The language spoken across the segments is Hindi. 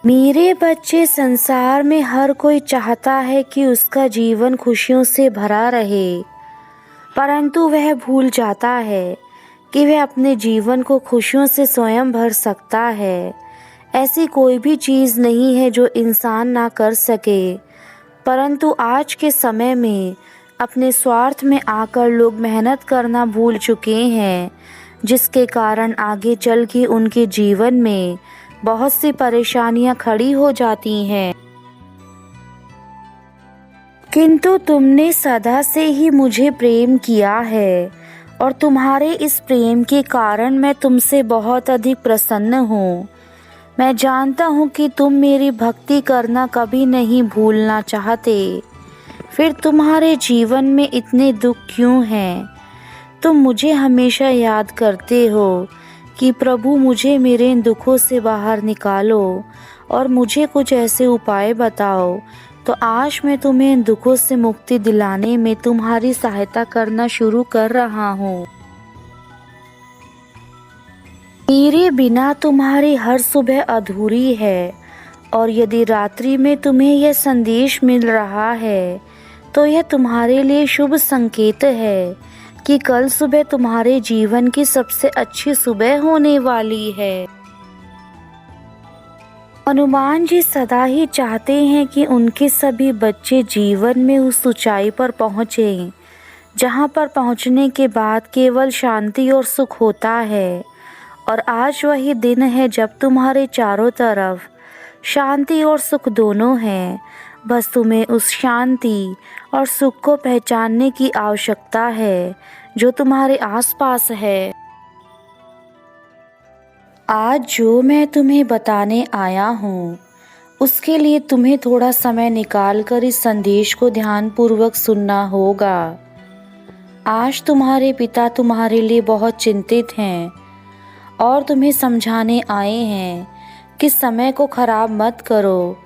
मेरे बच्चे, संसार में हर कोई चाहता है कि उसका जीवन खुशियों से भरा रहे, परंतु वह भूल जाता है कि वह अपने जीवन को खुशियों से स्वयं भर सकता है। ऐसी कोई भी चीज़ नहीं है जो इंसान ना कर सके, परंतु आज के समय में अपने स्वार्थ में आकर लोग मेहनत करना भूल चुके हैं, जिसके कारण आगे चल के उनके जीवन में बहुत सी परेशानियां खड़ी हो जाती हैं। किंतु तुमने सदा से ही मुझे प्रेम किया है और तुम्हारे इस प्रेम के कारण मैं तुमसे बहुत अधिक प्रसन्न हूँ। मैं जानता हूँ कि तुम मेरी भक्ति करना कभी नहीं भूलना चाहते, फिर तुम्हारे जीवन में इतने दुख क्यों हैं? तुम मुझे हमेशा याद करते हो कि प्रभु मुझे मेरे इन दुखों से बाहर निकालो और मुझे कुछ ऐसे उपाय बताओ। तो आज मैं तुम्हें इन दुखों से मुक्ति दिलाने में तुम्हारी सहायता करना शुरू कर रहा हूँ। मेरे बिना तुम्हारी हर सुबह अधूरी है, और यदि रात्रि में तुम्हें यह संदेश मिल रहा है तो यह तुम्हारे लिए शुभ संकेत है कि कल सुबह तुम्हारे जीवन की सबसे अच्छी सुबह होने वाली है। हनुमान जी सदा ही चाहते हैं कि उनके सभी बच्चे जीवन में उस ऊंचाई पर पहुँचें जहाँ पर पहुँचने के बाद केवल शांति और सुख होता है। और आज वही दिन है जब तुम्हारे चारों तरफ शांति और सुख दोनों हैं। बस तुम्हें उस शांति और सुख को पहचानने की आवश्यकता है जो तुम्हारे आसपास है। आज जो मैं तुम्हें बताने आया हूँ उसके लिए तुम्हें थोड़ा समय निकाल कर इस संदेश को ध्यानपूर्वक सुनना होगा। आज तुम्हारे पिता तुम्हारे लिए बहुत चिंतित हैं और तुम्हें समझाने आए हैं कि समय को खराब मत करो।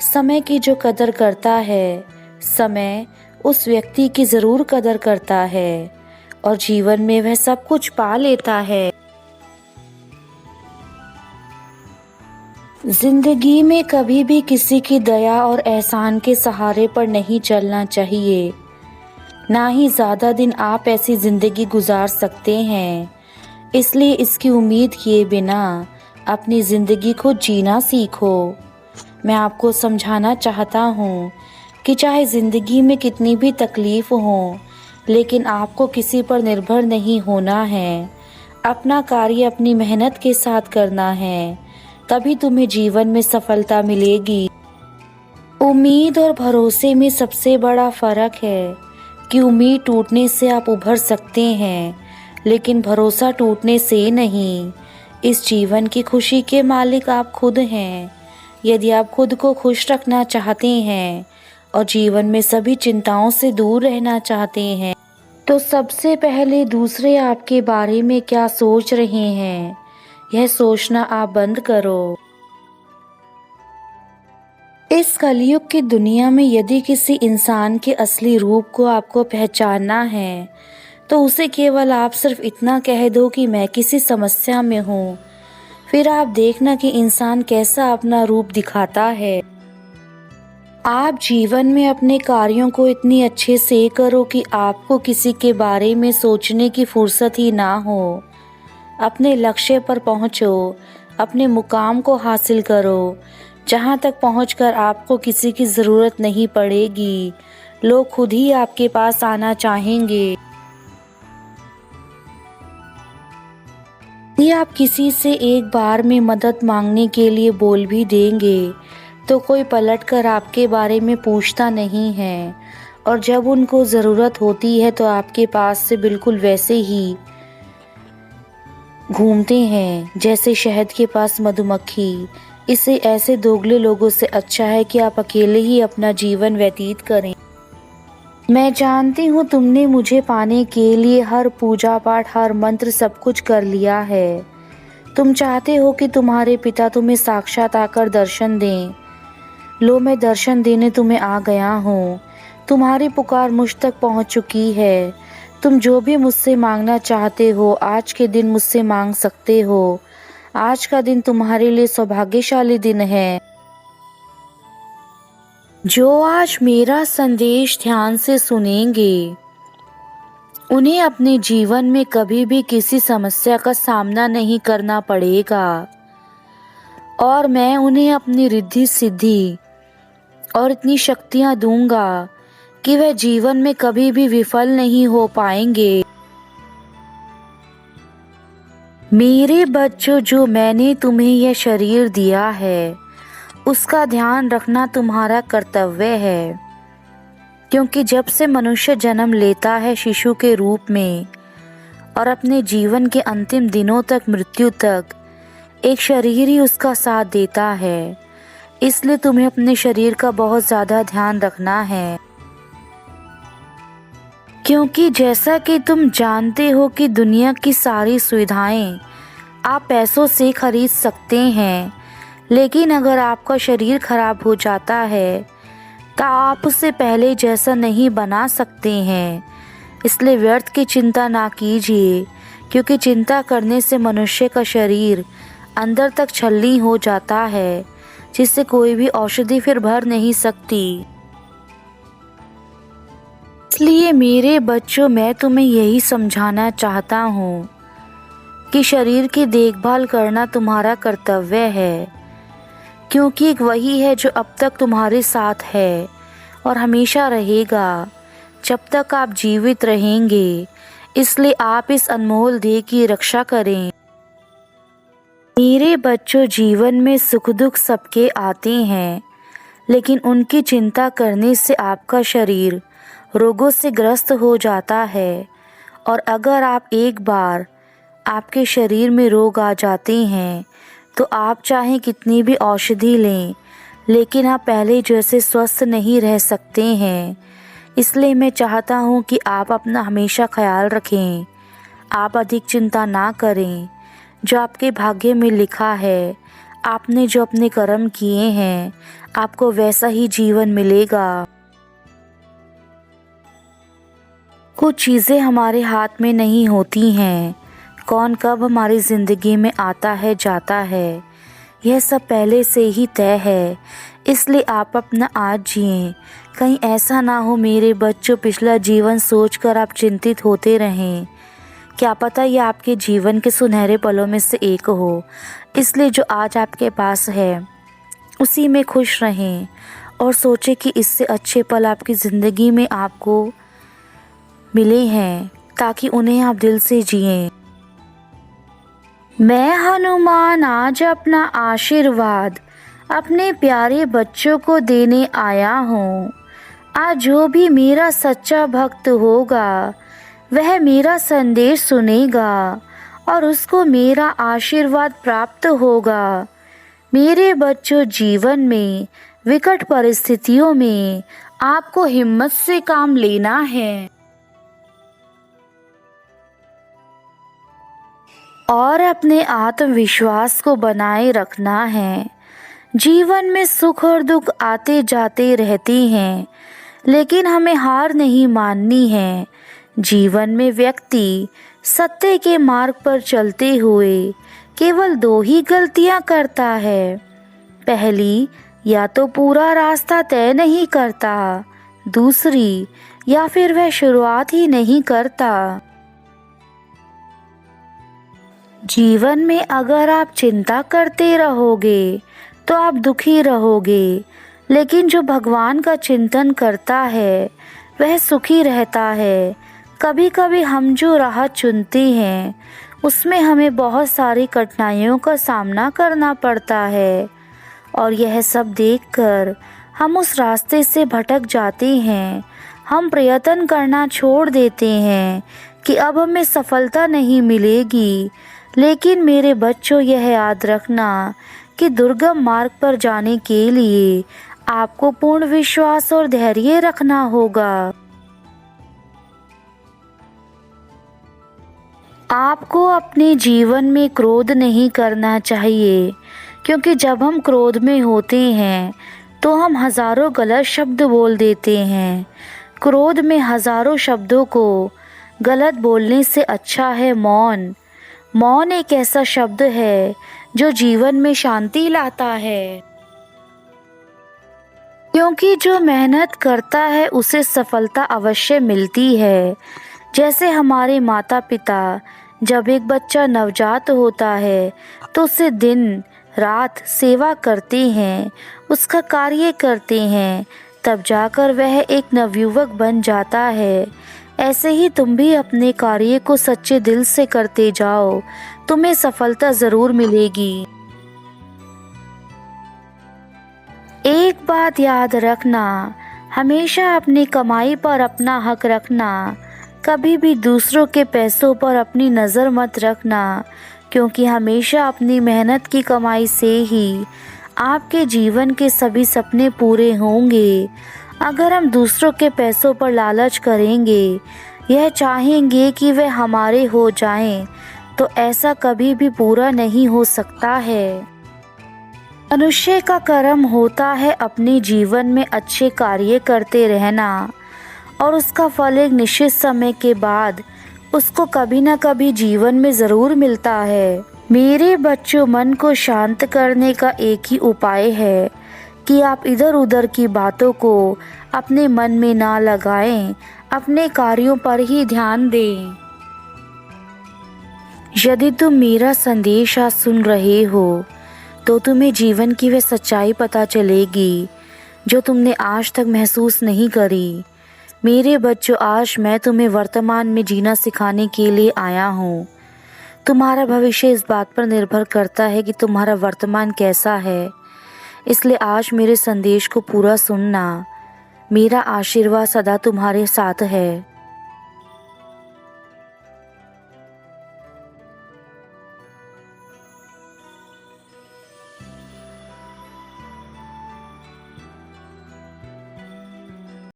समय की जो कदर करता है, समय उस व्यक्ति की ज़रूर कदर करता है और जीवन में वह सब कुछ पा लेता है। जिंदगी में कभी भी किसी की दया और एहसान के सहारे पर नहीं चलना चाहिए। ना ही ज़्यादा दिन आप ऐसी ज़िंदगी गुजार सकते हैं। इसलिए इसकी उम्मीद किए बिना अपनी ज़िंदगी को जीना सीखो। मैं आपको समझाना चाहता हूँ कि चाहे ज़िंदगी में कितनी भी तकलीफ़ हो, लेकिन आपको किसी पर निर्भर नहीं होना है। अपना कार्य अपनी मेहनत के साथ करना है, तभी तुम्हें जीवन में सफलता मिलेगी। उम्मीद और भरोसे में सबसे बड़ा फ़र्क है कि उम्मीद टूटने से आप उभर सकते हैं, लेकिन भरोसा टूटने से नहीं। इस जीवन की खुशी के मालिक आप खुद हैं। यदि आप खुद को खुश रखना चाहते हैं और जीवन में सभी चिंताओं से दूर रहना चाहते हैं, तो सबसे पहले दूसरे आपके बारे में क्या सोच रहे हैं, यह सोचना आप बंद करो। इस कलयुग की दुनिया में यदि किसी इंसान के असली रूप को आपको पहचानना है तो उसे केवल आप सिर्फ इतना कह दो कि मैं किसी समस्या में हूँ। फिर आप देखना कि इंसान कैसा अपना रूप दिखाता है। आप जीवन में अपने कार्यों को इतनी अच्छे से करो कि आपको किसी के बारे में सोचने की फुर्सत ही ना हो। अपने लक्ष्य पर पहुँचो, अपने मुकाम को हासिल करो, जहाँ तक पहुँचकर आपको किसी की ज़रूरत नहीं पड़ेगी। लोग खुद ही आपके पास आना चाहेंगे। यदि आप किसी से एक बार में मदद मांगने के लिए बोल भी देंगे तो कोई पलटकर आपके बारे में पूछता नहीं है, और जब उनको ज़रूरत होती है तो आपके पास से बिल्कुल वैसे ही घूमते हैं जैसे शहद के पास मधुमक्खी। इससे ऐसे दोगले लोगों से अच्छा है कि आप अकेले ही अपना जीवन व्यतीत करें। मैं जानती हूँ तुमने मुझे पाने के लिए हर पूजा पाठ, हर मंत्र सब कुछ कर लिया है। तुम चाहते हो कि तुम्हारे पिता तुम्हें साक्षात आकर दर्शन दें। लो, मैं दर्शन देने तुम्हें आ गया हूँ। तुम्हारी पुकार मुझ तक पहुँच चुकी है। तुम जो भी मुझसे मांगना चाहते हो आज के दिन मुझसे मांग सकते हो। आज का दिन तुम्हारे लिए सौभाग्यशाली दिन है। जो आज मेरा संदेश ध्यान से सुनेंगे उन्हें अपने जीवन में कभी भी किसी समस्या का सामना नहीं करना पड़ेगा और मैं उन्हें अपनी रिद्धि सिद्धि और इतनी शक्तियां दूंगा कि वह जीवन में कभी भी विफल नहीं हो पाएंगे। मेरे बच्चों, जो मैंने तुम्हें यह शरीर दिया है उसका ध्यान रखना तुम्हारा कर्तव्य है, क्योंकि जब से मनुष्य जन्म लेता है शिशु के रूप में और अपने जीवन के अंतिम दिनों तक, मृत्यु तक, एक शरीर ही उसका साथ देता है। इसलिए तुम्हें अपने शरीर का बहुत ज़्यादा ध्यान रखना है, क्योंकि जैसा कि तुम जानते हो कि दुनिया की सारी सुविधाएं आप पैसों से खरीद सकते हैं, लेकिन अगर आपका शरीर खराब हो जाता है तो आप उसे पहले जैसा नहीं बना सकते हैं। इसलिए व्यर्थ की चिंता ना कीजिए, क्योंकि चिंता करने से मनुष्य का शरीर अंदर तक छलनी हो जाता है, जिससे कोई भी औषधि फिर भर नहीं सकती। इसलिए मेरे बच्चों, मैं तुम्हें यही समझाना चाहता हूँ कि शरीर की देखभाल करना तुम्हारा कर्तव्य है, क्योंकि वही है जो अब तक तुम्हारे साथ है और हमेशा रहेगा जब तक आप जीवित रहेंगे। इसलिए आप इस अनमोल देह की रक्षा करें। मेरे बच्चों, जीवन में सुख दुख सबके आते हैं, लेकिन उनकी चिंता करने से आपका शरीर रोगों से ग्रस्त हो जाता है। और अगर आप एक बार आपके शरीर में रोग आ जाते हैं तो आप चाहे कितनी भी औषधि लें, लेकिन आप पहले जैसे स्वस्थ नहीं रह सकते हैं। इसलिए मैं चाहता हूँ कि आप अपना हमेशा ख्याल रखें। आप अधिक चिंता ना करें। जो आपके भाग्य में लिखा है, आपने जो अपने कर्म किए हैं, आपको वैसा ही जीवन मिलेगा। कुछ चीज़ें हमारे हाथ में नहीं होती हैं। कौन कब हमारी ज़िंदगी में आता है, जाता है, यह सब पहले से ही तय है। इसलिए आप अपना आज जिएं। कहीं ऐसा ना हो मेरे बच्चों, पिछला जीवन सोचकर आप चिंतित होते रहें। क्या पता ये आपके जीवन के सुनहरे पलों में से एक हो। इसलिए जो आज आपके पास है उसी में खुश रहें और सोचें कि इससे अच्छे पल आपकी ज़िंदगी में आपको मिले हैं, ताकि उन्हें आप दिल से जिएं। मैं हनुमान आज अपना आशीर्वाद अपने प्यारे बच्चों को देने आया हूँ। आज जो भी मेरा सच्चा भक्त होगा वह मेरा संदेश सुनेगा और उसको मेरा आशीर्वाद प्राप्त होगा। मेरे बच्चों, जीवन में विकट परिस्थितियों में आपको हिम्मत से काम लेना है और अपने आत्मविश्वास को बनाए रखना है। जीवन में सुख और दुख आते जाते रहते हैं, लेकिन हमें हार नहीं माननी है। जीवन में व्यक्ति सत्य के मार्ग पर चलते हुए केवल दो ही गलतियां करता है। पहली, या तो पूरा रास्ता तय नहीं करता, दूसरी, या फिर वह शुरुआत ही नहीं करता। जीवन में अगर आप चिंता करते रहोगे तो आप दुखी रहोगे, लेकिन जो भगवान का चिंतन करता है वह सुखी रहता है। कभी कभी हम जो राह चुनते हैं उसमें हमें बहुत सारी कठिनाइयों का सामना करना पड़ता है और यह सब देखकर हम उस रास्ते से भटक जाते हैं। हम प्रयत्न करना छोड़ देते हैं कि अब हमें सफलता नहीं मिलेगी। लेकिन मेरे बच्चों, यह याद रखना कि दुर्गम मार्ग पर जाने के लिए आपको पूर्ण विश्वास और धैर्य रखना होगा। आपको अपने जीवन में क्रोध नहीं करना चाहिए, क्योंकि जब हम क्रोध में होते हैं तो हम हजारों गलत शब्द बोल देते हैं। क्रोध में हजारों शब्दों को गलत बोलने से अच्छा है मौन। मौन एक ऐसा शब्द है जो जीवन में शांति लाता है, क्योंकि जो मेहनत करता है उसे सफलता अवश्य मिलती है। जैसे हमारे माता पिता जब एक बच्चा नवजात होता है तो उसे दिन रात सेवा करते हैं, उसका कार्य करते हैं, तब जाकर वह एक नवयुवक बन जाता है। ऐसे ही तुम भी अपने कार्य को सच्चे दिल से करते जाओ, तुम्हें सफलता ज़रूर मिलेगी। एक बात याद रखना, हमेशा अपनी कमाई पर अपना हक रखना। कभी भी दूसरों के पैसों पर अपनी नज़र मत रखना, क्योंकि हमेशा अपनी मेहनत की कमाई से ही आपके जीवन के सभी सपने पूरे होंगे। अगर हम दूसरों के पैसों पर लालच करेंगे, यह चाहेंगे कि वे हमारे हो जाएं, तो ऐसा कभी भी पूरा नहीं हो सकता है। मनुष्य का कर्म होता है अपने जीवन में अच्छे कार्य करते रहना, और उसका फल एक निश्चित समय के बाद उसको कभी न कभी जीवन में ज़रूर मिलता है। मेरे बच्चों, मन को शांत करने का एक ही उपाय है कि आप इधर उधर की बातों को अपने मन में ना लगाएं, अपने कार्यों पर ही ध्यान दें। यदि तुम मेरा संदेश आज सुन रहे हो तो तुम्हें जीवन की वह सच्चाई पता चलेगी जो तुमने आज तक महसूस नहीं करी। मेरे बच्चों, आज मैं तुम्हें वर्तमान में जीना सिखाने के लिए आया हूँ। तुम्हारा भविष्य इस बात पर निर्भर करता है कि तुम्हारा वर्तमान कैसा है, इसलिए आज मेरे संदेश को पूरा सुनना। मेरा आशीर्वाद सदा तुम्हारे साथ है।